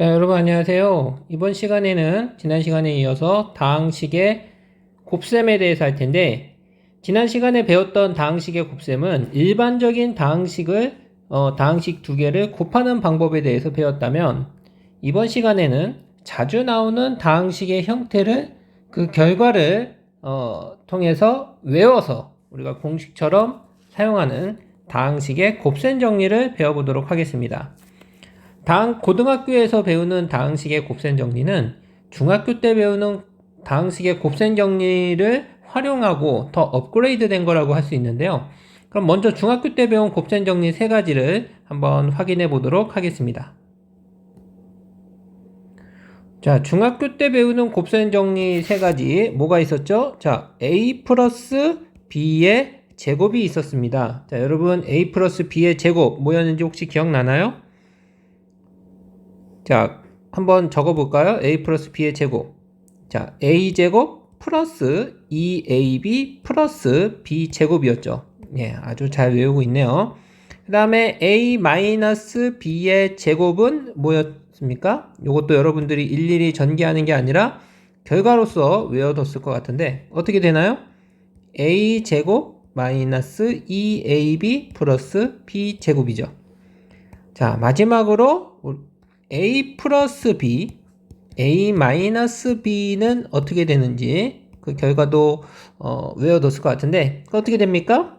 자, 여러분 안녕하세요. 이번 시간에는 지난 시간에 이어서 다항식의 곱셈에 대해서 할 텐데, 지난 시간에 배웠던 다항식의 곱셈은 일반적인 다항식 두 개를 곱하는 방법에 대해서 배웠다면, 이번 시간에는 자주 나오는 다항식의 형태를 그 결과를 통해서 외워서 우리가 공식처럼 사용하는 다항식의 곱셈 정리를 배워보도록 하겠습니다. 고등학교에서 배우는 다항식의 곱셈 정리는 중학교 때 배우는 다항식의 곱셈 정리를 활용하고 더 업그레이드 된 거라고 할 수 있는데요. 그럼 먼저 중학교 때 배운 곱셈 정리 세 가지를 한번 확인해 보도록 하겠습니다. 자, 중학교 때 배우는 곱셈 정리 세 가지 뭐가 있었죠? 자, a 플러스 b의 제곱이 있었습니다. 자, 여러분 a 플러스 b의 제곱 뭐였는지 혹시 기억나나요? 자, 한번 적어볼까요? a 플러스 b의 제곱. 자, a제곱 플러스 2ab 플러스 b제곱이었죠. 예, 아주 잘 외우고 있네요. 그 다음에 a 마이너스 b의 제곱은 뭐였습니까? 이것도 여러분들이 일일이 전개하는 게 아니라 결과로서 외워뒀을 것 같은데 어떻게 되나요? a제곱 마이너스 2ab 플러스 b제곱이죠. 자, 마지막으로 a 플러스 b, a 마이너스 b는 어떻게 되는지 그 결과도 외워뒀을 것 같은데 어떻게 됩니까?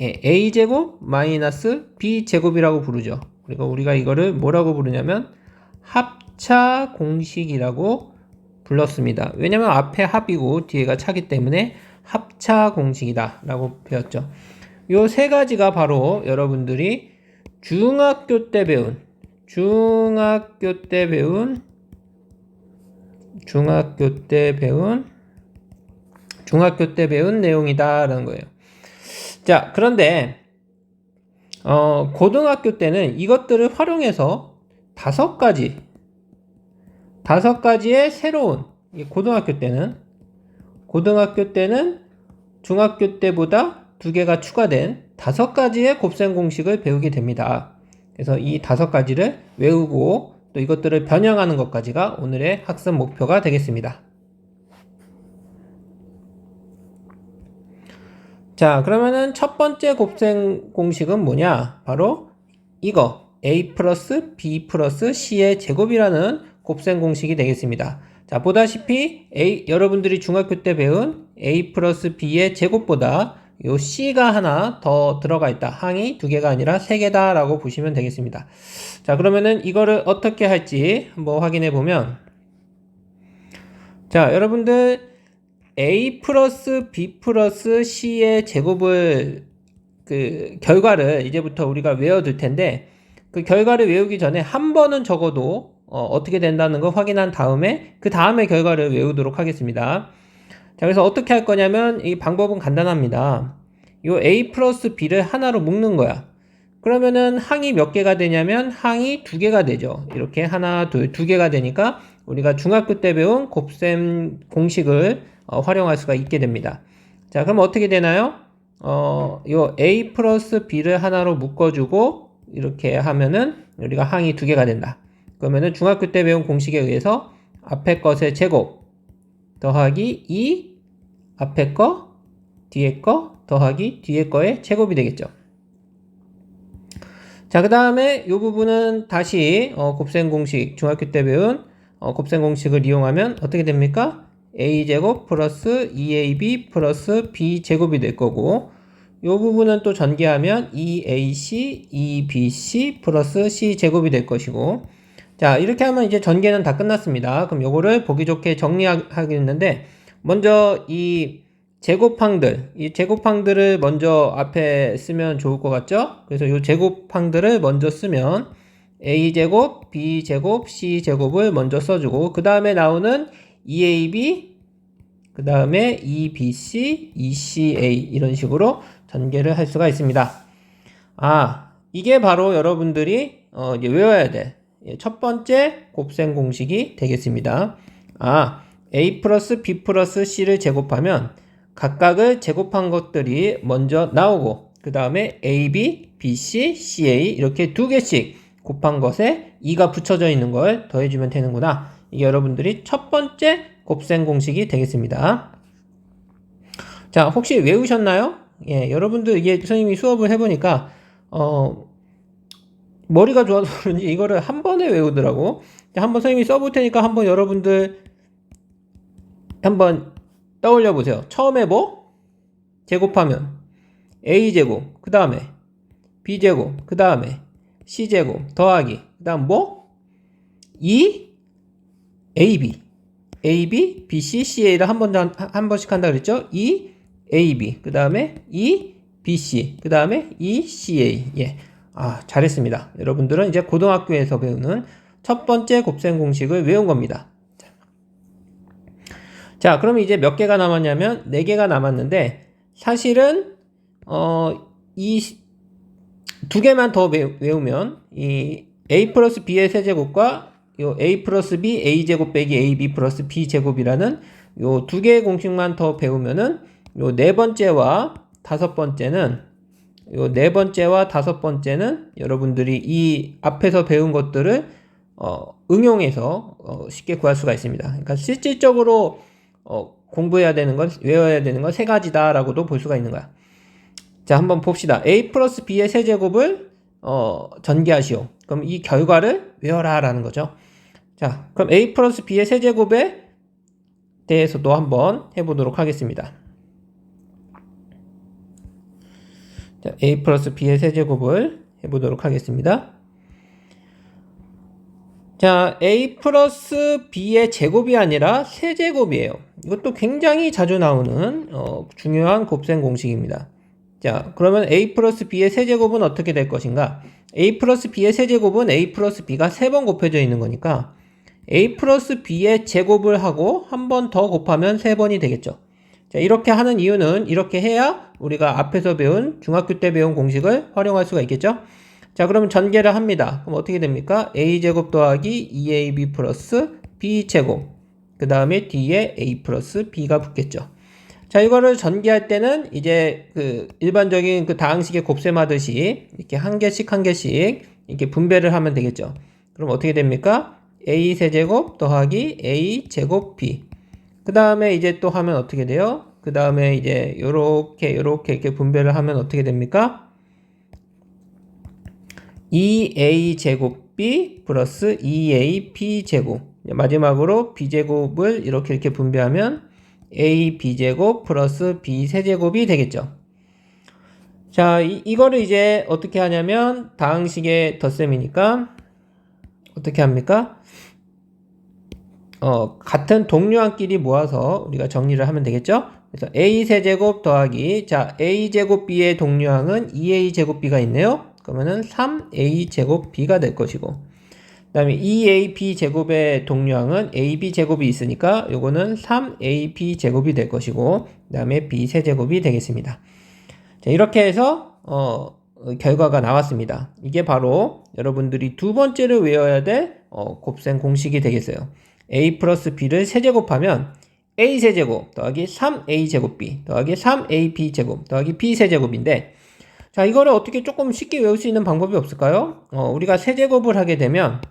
예, a제곱 마이너스 b제곱이라고 부르죠. 그리고 우리가 이거를 뭐라고 부르냐면 합차 공식이라고 불렀습니다. 왜냐면 앞에 합이고 뒤에가 차기 때문에 합차 공식이다 라고 배웠죠. 요 세 가지가 바로 여러분들이 중학교 때 배운 내용이다라는 거예요. 자, 그런데 고등학교 때는 이것들을 활용해서 다섯 가지의 새로운 고등학교 때는 중학교 때보다 두 개가 추가된 다섯 가지의 곱셈 공식을 배우게 됩니다. 그래서 이 다섯 가지를 외우고 또 이것들을 변형하는 것까지가 오늘의 학습 목표가 되겠습니다. 자, 그러면은 첫 번째 곱셈 공식은 뭐냐? 바로 이거 a 플러스 b 플러스 c의 제곱이라는 곱셈 공식이 되겠습니다. 자, 보다시피 여러분들이 중학교 때 배운 a 플러스 b의 제곱보다 요 c가 하나 더 들어가 있다. 항이 두 개가 아니라 세 개다 라고 보시면 되겠습니다. 자, 그러면은 이거를 어떻게 할지 한번 확인해 보면, 자, 여러분들 a 플러스 b 플러스 c의 제곱을 결과를 이제부터 우리가 외워둘 텐데, 그 결과를 외우기 전에 한 번은 적어도 어떻게 된다는 거 확인한 다음에 그 다음에 결과를 외우도록 하겠습니다. 자, 그래서 어떻게 할 거냐면 이 방법은 간단합니다. 요 a 플러스 b를 하나로 묶는 거야. 그러면은 항이 몇 개가 되냐면 항이 두 개가 되죠. 이렇게 하나, 둘, 두 개가 되니까 우리가 중학교 때 배운 곱셈 공식을 활용할 수가 있게 됩니다. 자, 그럼 어떻게 되나요? 요 a 플러스 b를 하나로 묶어주고 이렇게 하면은 우리가 항이 두 개가 된다. 그러면은 중학교 때 배운 공식에 의해서 앞에 것의 제곱 더하기 2 앞에 거 뒤에 거 더하기 뒤에 거의 제곱이 되겠죠. 자, 그 다음에 이 부분은 다시 곱셈 공식, 중학교 때 배운 곱셈 공식을 이용하면 어떻게 됩니까? a제곱 플러스 2ab 플러스 b제곱이 될 거고, 이 부분은 또 전개하면 2ac, 2bc 플러스 c제곱이 될 것이고, 자, 이렇게 하면 이제 전개는 다 끝났습니다. 그럼 요거를 보기 좋게 정리하겠는데, 먼저 이 제곱항들을 먼저 앞에 쓰면 좋을 것 같죠? 그래서 이 제곱항들을 먼저 쓰면 a제곱, b제곱, c제곱을 먼저 써주고 그 다음에 나오는 2ab, 그 다음에 2bc, 2ca 이런 식으로 전개를 할 수가 있습니다. 아, 이게 바로 여러분들이 이제 외워야 될 첫 번째 곱셈 공식이 되겠습니다. 아, a 플러스 b 플러스 c를 제곱하면 각각을 제곱한 것들이 먼저 나오고 그 다음에 ab, bc, ca 이렇게 두 개씩 곱한 것에 2가 붙여져 있는 걸 더해주면 되는구나. 이게 여러분들이 첫 번째 곱셈 공식이 되겠습니다. 자, 혹시 외우셨나요? 예, 여러분들 이게 선생님이 수업을 해보니까 머리가 좋아서 그런지 이거를 한 번에 외우더라고. 한번 선생님이 써볼 테니까 한번 여러분들 한번 떠올려 보세요. 처음에 뭐? 제곱하면 a제곱, 그 다음에 b제곱, 그 다음에 c제곱 더하기, 그 다음 뭐? 2ab ab, bc, ca를 한 번씩 한다 그랬죠? 2ab, 그 다음에 2bc, 그 다음에 2ca. 예. 아, 잘했습니다. 여러분들은 이제 고등학교에서 배우는 첫 번째 곱셈 공식을 외운 겁니다. 자, 그럼 이제 몇 개가 남았냐면 4개가 남았는데 사실은 이 두 개만 더 외우면 이 a 플러스 b의 세제곱과 요 a 플러스 b a제곱 빼기 ab 플러스 b제곱이라는 요 두 개의 공식만 더 배우면은 요 네 번째와 다섯 번째는 여러분들이 이 앞에서 배운 것들을 응용해서 쉽게 구할 수가 있습니다. 그러니까 실질적으로 공부해야 되는 건, 외워야 되는 건 세 가지다라고도 볼 수가 있는 거야. 자, 한번 봅시다. a 플러스 b의 세제곱을 전개하시오. 그럼 이 결과를 외워라 라는 거죠. 자, 그럼 a 플러스 b의 세제곱에 대해서도 한번 해보도록 하겠습니다. 자, a 플러스 b의 세제곱을 해보도록 하겠습니다. 자, a 플러스 b의 제곱이 아니라 세제곱이에요. 이것도 굉장히 자주 나오는 중요한 곱셈 공식입니다. 자, 그러면 a 플러스 b의 세제곱은 어떻게 될 것인가? a 플러스 b의 세제곱은 a 플러스 b가 3번 곱해져 있는 거니까 a 플러스 b의 제곱을 하고 한 번 더 곱하면 3번이 되겠죠. 자, 이렇게 하는 이유는 이렇게 해야 우리가 앞에서 배운 중학교 때 배운 공식을 활용할 수가 있겠죠. 자, 그러면 전개를 합니다. 그럼 어떻게 됩니까? a제곱 더하기 2ab 플러스 b제곱, 그 다음에 뒤에 a 플러스 b가 붙겠죠. 자, 이거를 전개할 때는 이제 그 일반적인 그 다항식의 곱셈하듯이 이렇게 한 개씩 이렇게 분배를 하면 되겠죠. 그럼 어떻게 됩니까? a 세제곱 더하기 a 제곱 b. 그 다음에 이제 또 하면 어떻게 돼요? 그 다음에 이제 요렇게 이렇게 분배를 하면 어떻게 됩니까? 2a 제곱 b 플러스 2a b 제곱. 마지막으로 b제곱을 이렇게 분배하면 a b제곱 플러스 b 세제곱이 되겠죠. 자, 이거를 이제 어떻게 하냐면 다항식의 덧셈이니까 어떻게 합니까? 같은 동류항끼리 모아서 우리가 정리를 하면 되겠죠. 그래서 a 세제곱 더하기, 자, a 제곱 b의 동류항은 2a 제곱 b가 있네요. 그러면은 3a 제곱 b가 될 것이고, 그 다음에 2ab 제곱의 동류항은 ab 제곱이 있으니까 요거는 3ab 제곱이 될 것이고, 그 다음에 b 세제곱이 되겠습니다. 자, 이렇게 해서 결과가 나왔습니다. 이게 바로 여러분들이 두 번째로 외워야 될 곱셈 공식이 되겠어요. a 플러스 b를 세제곱하면 a 세제곱 더하기 3a 제곱 b 더하기 3ab 제곱 더하기 b 세제곱인데, 자, 이거를 어떻게 조금 쉽게 외울 수 있는 방법이 없을까요? 우리가 세제곱을 하게 되면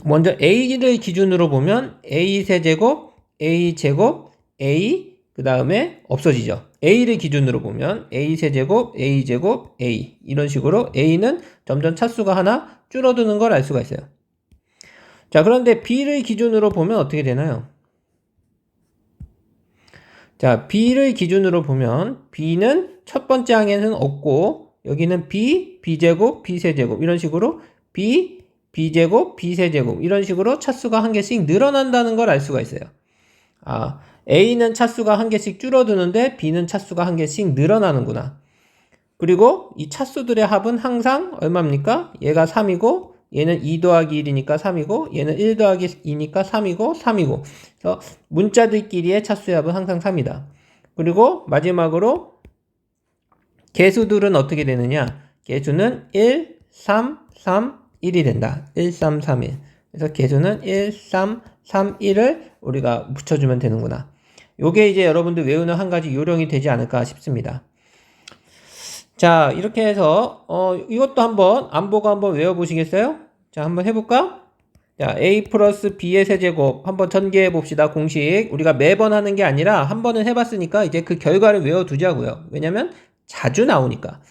먼저 a를 기준으로 보면 a 세제곱, a 제곱, a, 그 다음에 없어지죠. a를 기준으로 보면 a 세제곱, a 제곱, a, 이런 식으로 a는 점점 차수가 하나 줄어드는 걸 알 수가 있어요. 자, 그런데 b를 기준으로 보면 어떻게 되나요? 자, b를 기준으로 보면 b는 첫 번째 항에는 없고 여기는 b, b제곱, b세제곱 이런 식으로 b, b제곱, b세제곱 이런 식으로 차수가 한 개씩 늘어난다는 걸 알 수가 있어요. 아, a는 차수가 한 개씩 줄어드는데 b는 차수가 한 개씩 늘어나는구나. 그리고 이 차수들의 합은 항상 얼마입니까? 얘가 3이고 얘는 2 더하기 1이니까 3이고 얘는 1 더하기 2니까 3이고 3이고, 그래서 문자들끼리의 차수의 합은 항상 3이다. 그리고 마지막으로 개수들은 어떻게 되느냐? 개수는 1, 3, 3, 1이 된다. 1, 3, 3, 1. 그래서 개수는 1, 3, 3, 1을 우리가 붙여주면 되는구나. 요게 이제 여러분들 외우는 한 가지 요령이 되지 않을까 싶습니다. 자, 이렇게 해서 이것도 한번 안 보고 한번 외워보시겠어요? 자, 한번 해볼까? 자, a 플러스 b의 세제곱 한번 전개해 봅시다. 공식 우리가 매번 하는 게 아니라 한 번은 해봤으니까 이제 그 결과를 외워두자고요. 왜냐면 자주 나오니까.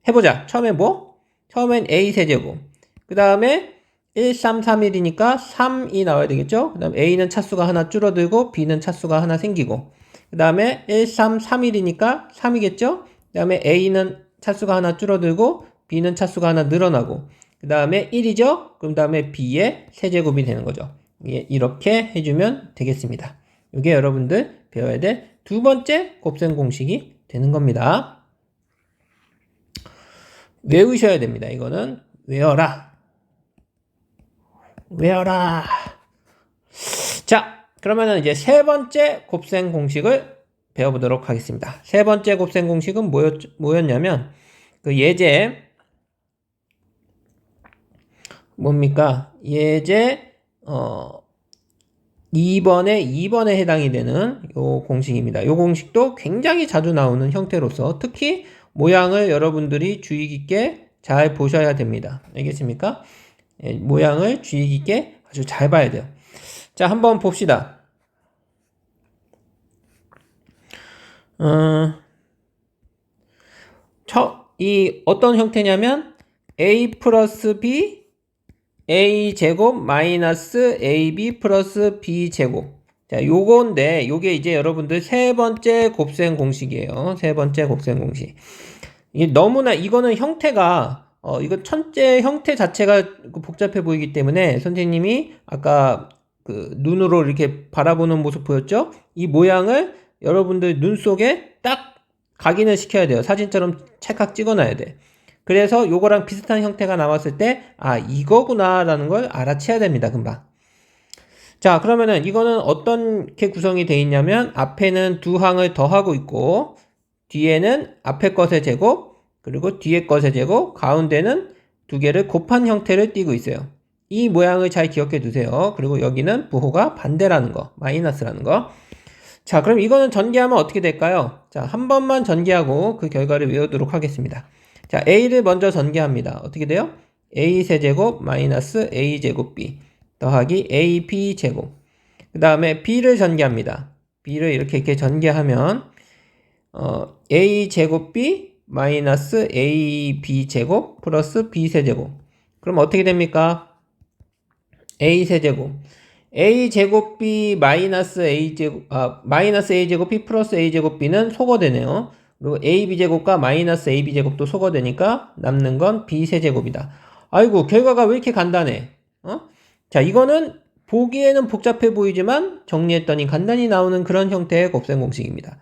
해보자. 처음엔 뭐? 처음엔 a 세제곱. 그 다음에 1, 3, 3, 1이니까 3이 나와야 되겠죠? 그 다음 a는 차수가 하나 줄어들고 b는 차수가 하나 생기고, 그 다음에 1, 3, 3, 1이니까 3이겠죠? 그 다음에 a는 차수가 하나 줄어들고 b는 차수가 하나 늘어나고, 그 다음에 1이죠? 그럼 다음에 b의 세제곱이 되는 거죠. 이렇게 해주면 되겠습니다. 이게 여러분들 배워야 될 두 번째 곱셈 공식이 되는 겁니다. 외우셔야 됩니다. 이거는 외워라. 외워라. 자, 그러면은 이제 세 번째 곱셈 공식을 배워보도록 하겠습니다. 세 번째 곱셈 공식은 뭐였냐면, 그 예제, 뭡니까? 예제, 2번에 해당이 되는 요 공식입니다. 요 공식도 굉장히 자주 나오는 형태로서 특히 모양을 여러분들이 주의 깊게 잘 보셔야 됩니다. 알겠습니까? 예, 모양을 주의 깊게 아주 잘 봐야 돼요. 자, 한번 봅시다. 이 어떤 형태냐면 a 플러스 b a 제곱 마이너스 ab 플러스 b 제곱. 자, 요건데 요게 이제 여러분들 세 번째 곱셈 공식이에요. 세 번째 곱셈 공식. 이게 너무나 이거는 형태가 이거 천째 형태 자체가 복잡해 보이기 때문에 선생님이 아까 그 눈으로 이렇게 바라보는 모습 보였죠? 이 모양을 여러분들 눈 속에 딱 각인을 시켜야 돼요. 사진처럼 찰칵 찍어놔야 돼. 그래서 요거랑 비슷한 형태가 나왔을 때, 아, 이거구나 라는 걸 알아채야 됩니다. 금방. 자, 그러면은 이거는 어떻게 구성이 되어 있냐면, 앞에는 두 항을 더하고 있고, 뒤에는 앞에 것의 제곱, 그리고 뒤에 것의 제곱, 가운데는 두 개를 곱한 형태를 띠고 있어요. 이 모양을 잘 기억해 두세요. 그리고 여기는 부호가 반대라는 거, 마이너스라는 거. 자, 그럼 이거는 전개하면 어떻게 될까요? 자, 한 번만 전개하고 그 결과를 외우도록 하겠습니다. 자, a를 먼저 전개합니다. 어떻게 돼요? a 세제곱 마이너스 a 제곱 b 더하기 ab 제곱. 그 다음에 b를 전개합니다. b를 이렇게 전개하면 a 제곱 b 마이너스 ab 제곱 플러스 b 세제곱. 그럼 어떻게 됩니까? a 세제곱 a 제곱 b 마이너스 a 제곱 마이너스 a 제곱 b 플러스 a 제곱 b는 소거되네요. 그리고 ab제곱과 마이너스 ab제곱도 소거되니까 남는 건 b세제곱이다. 아이고, 결과가 왜 이렇게 간단해? 자, 이거는 보기에는 복잡해 보이지만 정리했더니 간단히 나오는 그런 형태의 곱셈 공식입니다.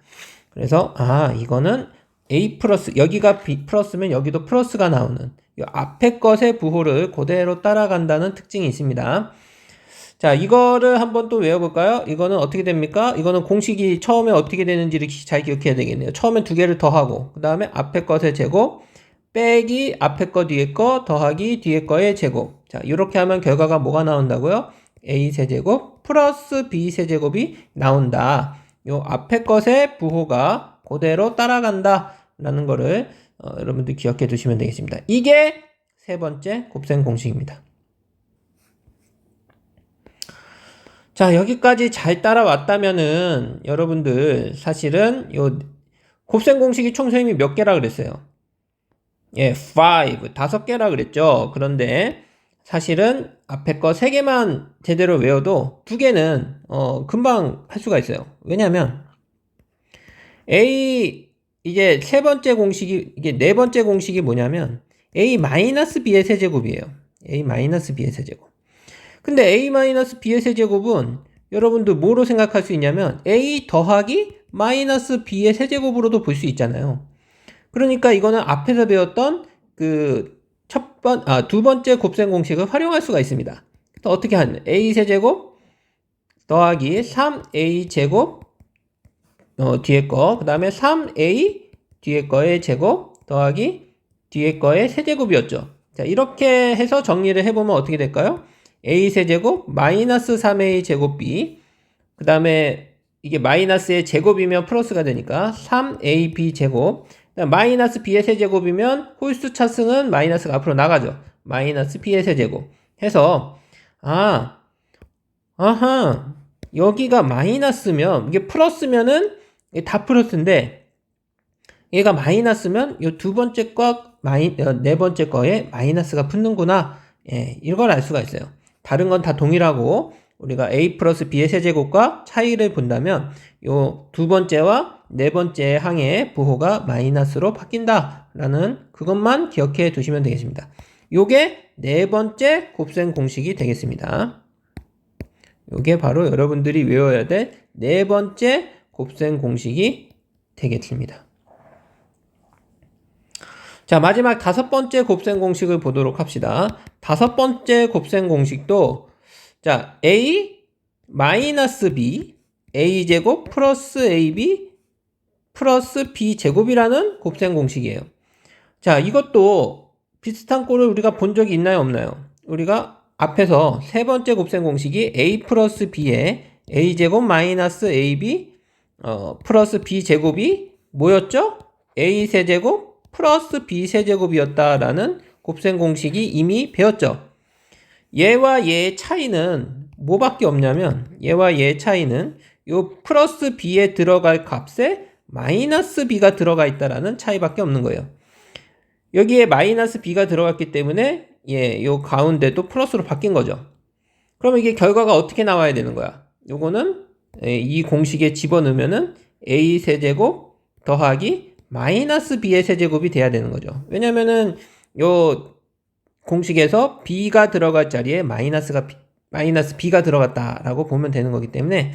그래서 이거는 a 플러스, 여기가 b 플러스면 여기도 플러스가 나오는 이 앞에 것의 부호를 그대로 따라간다는 특징이 있습니다. 자, 이거를 한번 또 외워볼까요? 이거는 어떻게 됩니까? 이거는 공식이 처음에 어떻게 되는지를 잘 기억해야 되겠네요. 처음에 두 개를 더하고, 그 다음에 앞에 것의 제곱, 빼기 앞에 거 뒤에 거, 더하기 뒤에 거의 제곱. 자, 이렇게 하면 결과가 뭐가 나온다고요? a 세제곱 플러스 b 세제곱이 나온다. 요 앞에 것의 부호가 그대로 따라간다. 라는 거를 여러분들 기억해 두시면 되겠습니다. 이게 세 번째 곱셈 공식입니다. 자, 여기까지 잘 따라왔다면은 여러분들 사실은 요 곱셈 공식이 총 선생님이 몇 개라 그랬어요? 예, 5개라 그랬죠. 그런데 사실은 앞에 거 3개만 제대로 외워도 2개는 금방 할 수가 있어요. 왜냐면 이제 세 번째 공식이, 이게 네 번째 공식이 뭐냐면 a-b의 세제곱이에요. a-b의 세제곱. 근데 a-b의 세제곱은 여러분들 뭐로 생각할 수 있냐면 a 더하기 마이너스 b의 세제곱으로도 볼 수 있잖아요. 그러니까 이거는 앞에서 배웠던 그 두 번째 곱셈 공식을 활용할 수가 있습니다. 또 어떻게 하냐? a 세제곱 더하기 3a 제곱 뒤에 거, 그 다음에 3a 뒤에 거의 제곱 더하기 뒤에 거의 세제곱이었죠. 자, 이렇게 해서 정리를 해보면 어떻게 될까요? a 세제곱 마이너스 3a 제곱 b, 그 다음에 이게 마이너스의 제곱이면 플러스가 되니까 3ab 제곱, 마이너스 b의 세제곱이면 홀수 차승은 마이너스가 앞으로 나가죠. 마이너스 b의 세제곱 해서 아하 여기가 마이너스면 이게 플러스면은 이게 다 플러스인데 얘가 마이너스면 이 두 번째 거 네 번째 거에 마이너스가 붙는구나. 예, 이걸 알 수가 있어요. 다른 건 다 동일하고 우리가 a 플러스 b의 세제곱과 차이를 본다면 요 두 번째와 네 번째 항의 부호가 마이너스로 바뀐다라는 그것만 기억해 두시면 되겠습니다. 요게 네 번째 곱셈 공식이 되겠습니다. 요게 바로 여러분들이 외워야 될 네 번째 곱셈 공식이 되겠습니다. 자, 마지막 다섯 번째 곱셈 공식을 보도록 합시다. 다섯 번째 곱셈 공식도 자, a 마이너스 b a제곱 플러스 ab 플러스 b제곱이라는 곱셈 공식이에요. 자, 이것도 비슷한 꼴을 우리가 본 적이 있나요, 없나요? 우리가 앞에서 세 번째 곱셈 공식이 a 플러스 b에 a제곱 마이너스 ab 플러스 b제곱이 뭐였죠? a 세제곱 플러스 b 세제곱이었다라는 곱셈 공식이 이미 배웠죠. 얘와 얘의 차이는 뭐밖에 없냐면 얘와 얘의 차이는 요 플러스 b에 들어갈 값에 마이너스 b가 들어가 있다라는 차이밖에 없는 거예요. 여기에 마이너스 b가 들어갔기 때문에 요 가운데도 플러스로 바뀐 거죠. 그러면 이게 결과가 어떻게 나와야 되는 거야? 요거는 이 공식에 집어넣으면은 a 세제곱 더하기 마이너스 b의 세제곱이 돼야 되는 거죠. 왜냐면은 요 공식에서 b가 들어갈 자리에 마이너스 b가 들어갔다라고 보면 되는 거기 때문에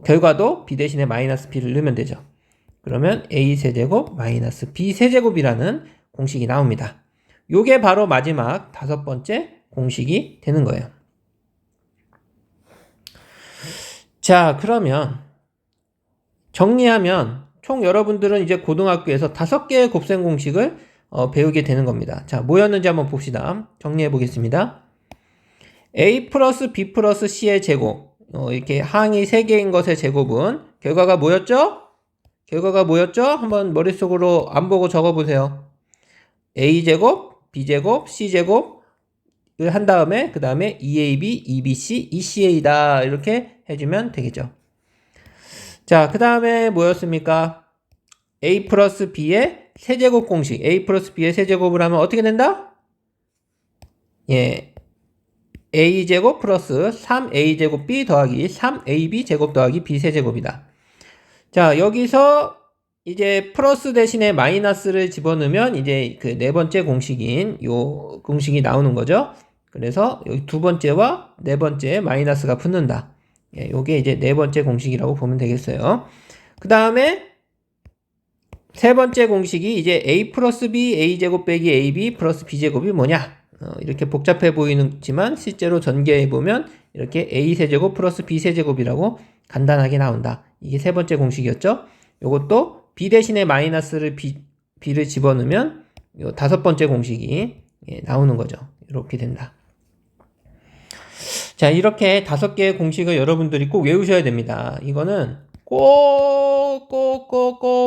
결과도 b 대신에 마이너스 b를 넣으면 되죠. 그러면 a 세제곱 마이너스 b 세제곱이라는 공식이 나옵니다. 요게 바로 마지막 다섯 번째 공식이 되는 거예요. 자, 그러면 정리하면 총 여러분들은 이제 고등학교에서 5개의 곱셈 공식을 배우게 되는 겁니다. 자, 뭐였는지 한번 봅시다. 정리해 보겠습니다. a 플러스 b 플러스 c의 제곱 이렇게 항이 3개인 것의 제곱은 결과가 뭐였죠? 한번 머릿속으로 안 보고 적어보세요. a제곱, b제곱, c제곱을 한 다음에 그 다음에 2ab, 2bc, 2ca다 이렇게 해주면 되겠죠. 자, 그 다음에 뭐였습니까? a 플러스 b의 세제곱 공식, a 플러스 b의 세제곱을 하면 어떻게 된다? 예, a제곱 플러스 3a제곱 b 더하기 3ab 제곱 더하기 b 세제곱이다. 자, 여기서 이제 플러스 대신에 마이너스를 집어넣으면 이제 그 네 번째 공식인 요 공식이 나오는 거죠. 그래서 여기 두 번째와 네 번째 마이너스가 붙는다. 예, 요게 이제 네 번째 공식이라고 보면 되겠어요. 그 다음에 세 번째 공식이 이제 a 플러스 b a제곱 빼기 ab 플러스 b제곱이 뭐냐? 이렇게 복잡해 보이지만 실제로 전개해 보면 이렇게 a 세제곱 플러스 b 세제곱이라고 간단하게 나온다. 이게 세 번째 공식이었죠. 요것도 b 대신에 마이너스를 b를 집어넣으면 요 다섯 번째 공식이 나오는 거죠. 이렇게 된다. 자, 이렇게 5개의 공식을 여러분들이 꼭 외우셔야 됩니다. 이거는 꼭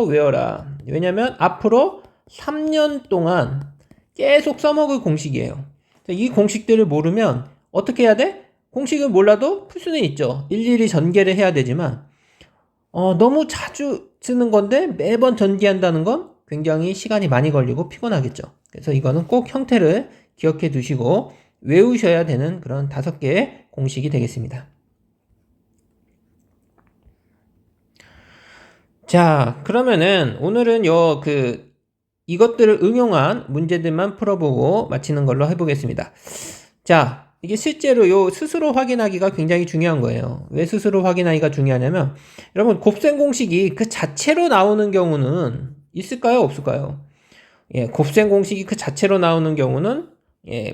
외워라. 왜냐면 앞으로 3년 동안 계속 써먹을 공식이에요. 이 공식들을 모르면 어떻게 해야 돼? 공식을 몰라도 풀 수는 있죠. 일일이 전개를 해야 되지만 너무 자주 쓰는 건데 매번 전개한다는 건 굉장히 시간이 많이 걸리고 피곤하겠죠. 그래서 이거는 꼭 형태를 기억해 두시고 외우셔야 되는 그런 5개의 공식이 되겠습니다. 자, 그러면은 오늘은 이것들을 응용한 문제들만 풀어보고 마치는 걸로 해보겠습니다. 자, 이게 실제로 요 스스로 확인하기가 굉장히 중요한 거예요. 왜 스스로 확인하기가 중요하냐면 여러분 곱셈 공식이 그 자체로 나오는 경우는 있을까요? 없을까요? 예, 곱셈 공식이 그 자체로 나오는 경우는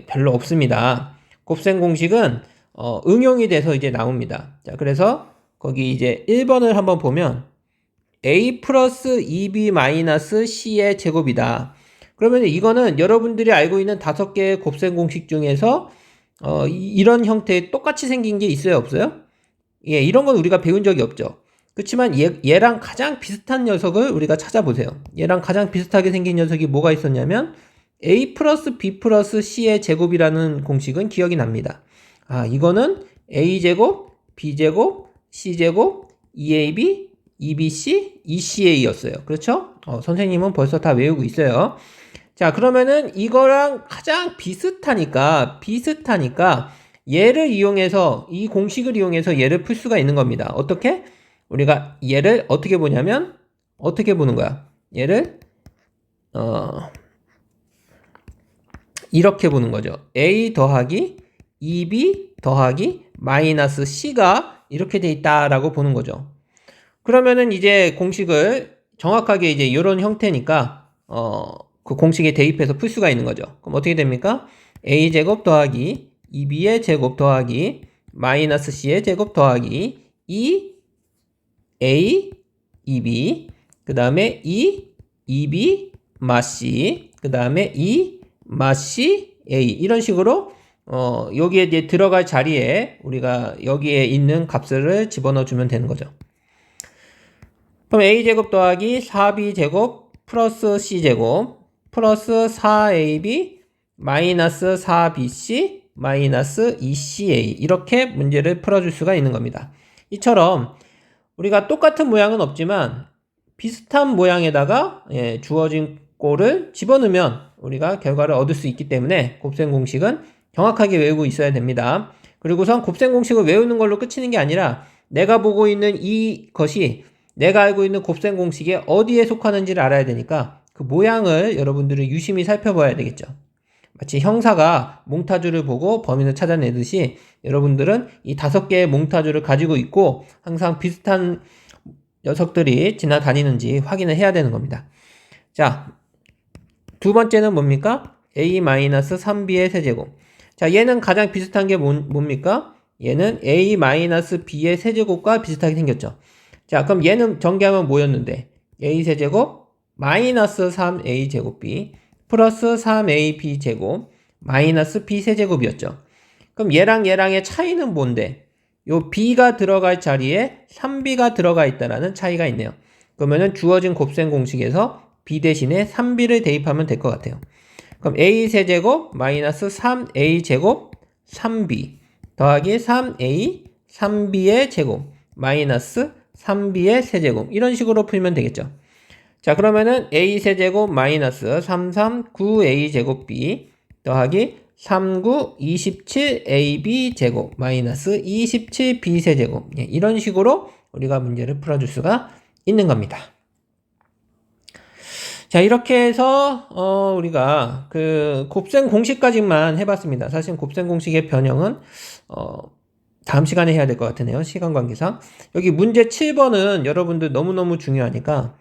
별로 없습니다. 곱셈 공식은 응용이 돼서 이제 나옵니다. 자, 그래서 거기 이제 1번을 한번 보면 a 플러스 2b 마이너스 c의 제곱이다. 그러면 이거는 여러분들이 알고 있는 5개의 곱셈 공식 중에서 이런 형태의 똑같이 생긴 게 있어요, 없어요? 예, 이런 건 우리가 배운 적이 없죠. 그렇지만 얘랑 가장 비슷한 녀석을 우리가 찾아보세요. 얘랑 가장 비슷하게 생긴 녀석이 뭐가 있었냐면 a 플러스 b 플러스 c의 제곱이라는 공식은 기억이 납니다. 아, 이거는 a제곱, b제곱, c제곱, 2ab, 2bc, 2ca였어요. 그렇죠? 선생님은 벌써 다 외우고 있어요. 자, 그러면은 이거랑 가장 비슷하니까 얘를 이용해서, 이 공식을 이용해서 얘를 풀 수가 있는 겁니다. 어떻게? 우리가 얘를 어떻게 보냐면 어떻게 보는 거야? 얘를 이렇게 보는 거죠. a 더하기 2b 더하기 마이너스 c가 이렇게 돼 있다라고 보는 거죠. 그러면은 이제 공식을 정확하게 이제 이런 형태니까 그 공식에 대입해서 풀 수가 있는 거죠. 그럼 어떻게 됩니까? a제곱 더하기 2b의 제곱 더하기 마이너스 c의 제곱 더하기 2a 2b 그 다음에 2b 마c 그 다음에 2 마c a 이런 식으로 여기에 이제 들어갈 자리에 우리가 여기에 있는 값을 집어넣어 주면 되는 거죠. 그럼 a제곱 더하기 4b제곱 플러스 c제곱 플러스 4ab 마이너스 4bc 마이너스 2ca 이렇게 문제를 풀어줄 수가 있는 겁니다. 이처럼 우리가 똑같은 모양은 없지만 비슷한 모양에다가 주어진 꼴을 집어넣으면 우리가 결과를 얻을 수 있기 때문에 곱셈 공식은 정확하게 외우고 있어야 됩니다. 그리고선 곱셈 공식을 외우는 걸로 끝이는 게 아니라 내가 보고 있는 이것이 내가 알고 있는 곱셈 공식에 어디에 속하는지를 알아야 되니까 그 모양을 여러분들은 유심히 살펴봐야 되겠죠. 마치 형사가 몽타주를 보고 범인을 찾아내듯이 여러분들은 이 5개의 몽타주를 가지고 있고 항상 비슷한 녀석들이 지나다니는지 확인을 해야 되는 겁니다. 자, 두 번째는 뭡니까? a-3b의 세제곱. 자, 얘는 가장 비슷한 게 뭡니까? 얘는 a-b의 세제곱과 비슷하게 생겼죠. 자, 그럼 얘는 전개하면 뭐였는데? a 세제곱 마이너스 3a 제곱 b 플러스 3ab 제곱 마이너스 b 세제곱이었죠. 그럼 얘랑의 차이는 뭔데? 요 b가 들어갈 자리에 3b가 들어가 있다라는 차이가 있네요. 그러면은 주어진 곱셈 공식에서 b 대신에 3b를 대입하면 될 것 같아요. 그럼 a 세제곱 마이너스 3a 제곱 3b 더하기 3a 3b의 제곱 마이너스 3b의 세제곱 이런 식으로 풀면 되겠죠. 자, 그러면은 a 세제곱 마이너스 33 9a 제곱 b 더하기 39 27ab 제곱 마이너스 27b 세제곱 이런 식으로 우리가 문제를 풀어줄 수가 있는 겁니다. 자, 이렇게 해서 우리가 그 곱셈 공식까지만 해봤습니다. 사실 곱셈 공식의 변형은 다음 시간에 해야 될 것 같으네요. 시간 관계상. 여기 문제 7번은 여러분들 너무너무 중요하니까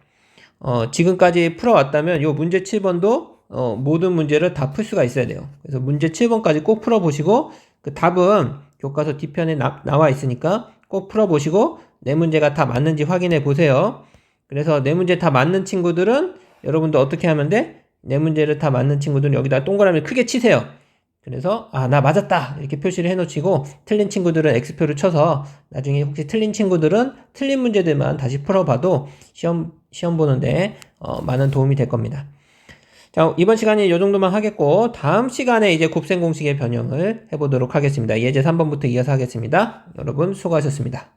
지금까지 풀어왔다면 이 문제 7번도 모든 문제를 다 풀 수가 있어야 돼요. 그래서 문제 7번까지 꼭 풀어보시고 그 답은 교과서 뒤편에 나와 있으니까 꼭 풀어보시고 내 문제가 다 맞는지 확인해 보세요. 그래서 내 문제 다 맞는 친구들은 여러분도 어떻게 하면 돼? 내 문제를 다 맞는 친구들은 여기다 동그라미 크게 치세요. 그래서 나 맞았다 이렇게 표시를 해놓으시고 틀린 친구들은 X표를 쳐서 나중에 혹시 틀린 친구들은 틀린 문제들만 다시 풀어봐도 시험 보는데 많은 도움이 될 겁니다. 자, 이번 시간에 이 정도만 하겠고 다음 시간에 이제 곱셈 공식의 변형을 해보도록 하겠습니다. 예제 3번부터 이어서 하겠습니다. 여러분 수고하셨습니다.